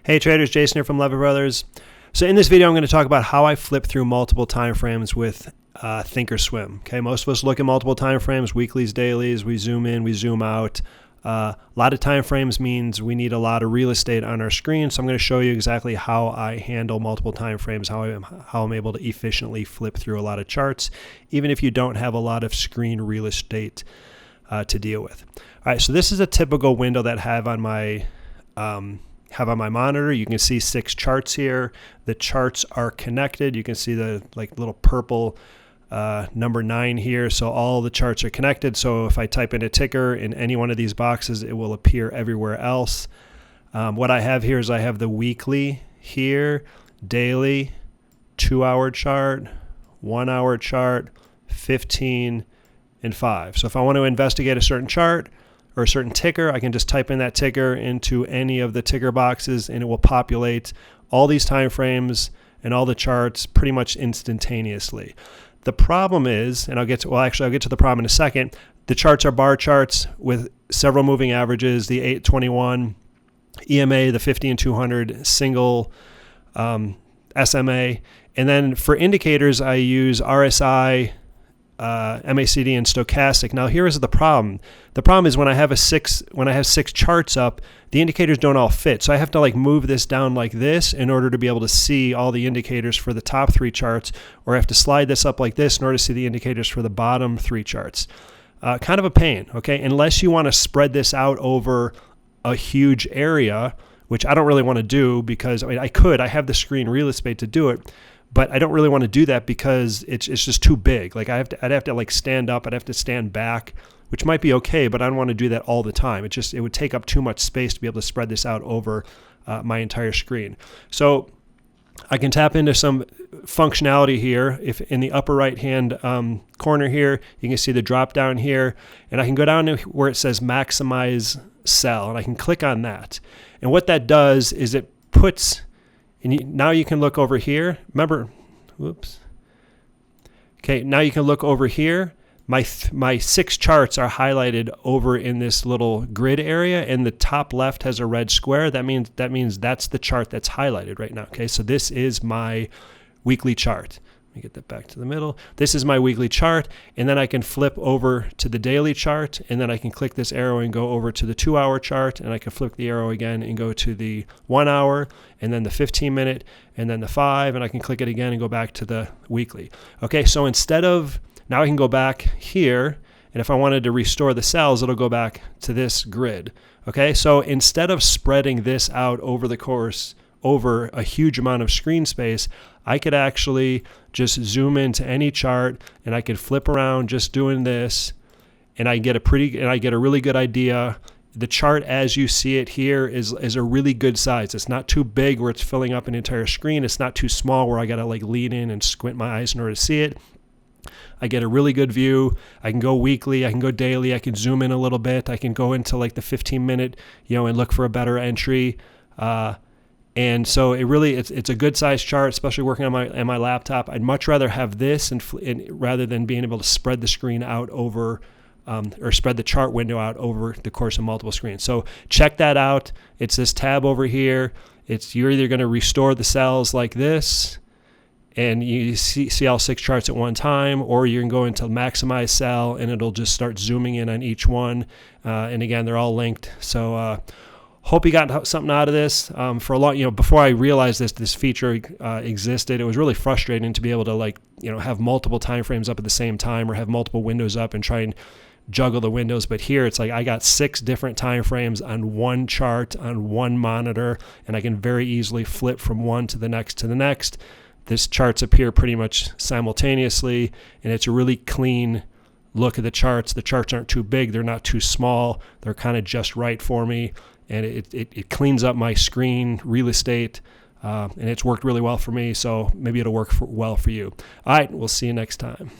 Hey traders, Jason here from Levitt Brothers. So in this video, I'm going to talk about how I flip through multiple time frames with Thinkorswim. Okay, most of us look at multiple time frames, weeklies, dailies. We zoom in, we zoom out. A lot of time frames means we need a lot of real estate on our screen. So I'm going to show you exactly how I handle multiple time frames, how I'm able to efficiently flip through a lot of charts, even if you don't have a lot of screen real estate to deal with. All right, so this is a typical window that I have on my monitor. You can see 6 charts here. The charts are connected. You can see the little purple number 9 here. So all the charts are connected. So if I type in a ticker in any one of these boxes, it will appear everywhere else. What I have here is I have the weekly here, daily, 2-hour chart, 1-hour chart, 15, and 5. So if I want to investigate a certain chart or a certain ticker, I can just type in that ticker into any of the ticker boxes and it will populate all these time frames and all the charts pretty much instantaneously. The problem is, and I'll get to the problem in a second, the charts are bar charts with several moving averages, the 821, EMA, the 50 and 200, single SMA. And then for indicators, I use RSI, MACD, and stochastic. Now here is the problem. The problem is when I have 6 charts up, the indicators don't all fit. So I have to move this down like this in order to be able to see all the indicators for the top 3 charts, or I have to slide this up like this in order to see the indicators for the bottom 3 charts. Kind of a pain, okay? Unless you want to spread this out over a huge area, which I don't really want to do because I have the screen real estate to do it, but I don't really want to do that because it's just too big. I'd have to stand up, I'd have to stand back, which might be okay, but I don't want to do that all the time. It would take up too much space to be able to spread this out over my entire screen. So I can tap into some functionality here. If in the upper right hand corner here, you can see the drop down here, and I can go down to where it says maximize cell, and I can click on that. And what that does is it puts, now you can look over here. Remember, whoops. Okay, now you can look over here. My 6 charts are highlighted over in this little grid area, and the top left has a red square. That means that's the chart that's highlighted right now. Okay, so this is my weekly chart. Let me get that back to the middle. This is my weekly chart, and then I can flip over to the daily chart, and then I can click this arrow and go over to the 2-hour chart, and I can flip the arrow again and go to the 1 hour, and then the 15-minute, and then the 5, and I can click it again and go back to the weekly. Okay, so now I can go back here, and if I wanted to restore the cells, it'll go back to this grid. Okay, so instead of spreading this out over the course over a huge amount of screen space, I could actually just zoom into any chart and I could flip around just doing this, and I get a really good idea. The chart as you see it here is a really good size. It's not too big where it's filling up an entire screen. It's not too small where I got to lean in and squint my eyes in order to see it. I get a really good view. I can go weekly, I can go daily, I can zoom in a little bit, I can go into the 15-minute, and look for a better entry. And so it's a good size chart, especially working on my laptop. I'd much rather have this rather than being able to spread the screen out over or spread the chart window out over the course of multiple screens. So check that out. It's this tab over here. You're either going to restore the cells like this, and you see all 6 charts at one time, or you can go into maximize cell and it'll just start zooming in on each one. And again, they're all linked. So hope you got something out of this. For a long, before I realized this feature existed, it was really frustrating to be able to have multiple time frames up at the same time or have multiple windows up and try and juggle the windows. But here it's I got 6 different time frames on one chart on one monitor, and I can very easily flip from one to the next to the next. This charts appear pretty much simultaneously, and it's a really clean look at the charts. The charts aren't too big, they're not too small, they're kind of just right for me, and it cleans up my screen real estate, and it's worked really well for me, so maybe it'll work well for you. All right, we'll see you next time.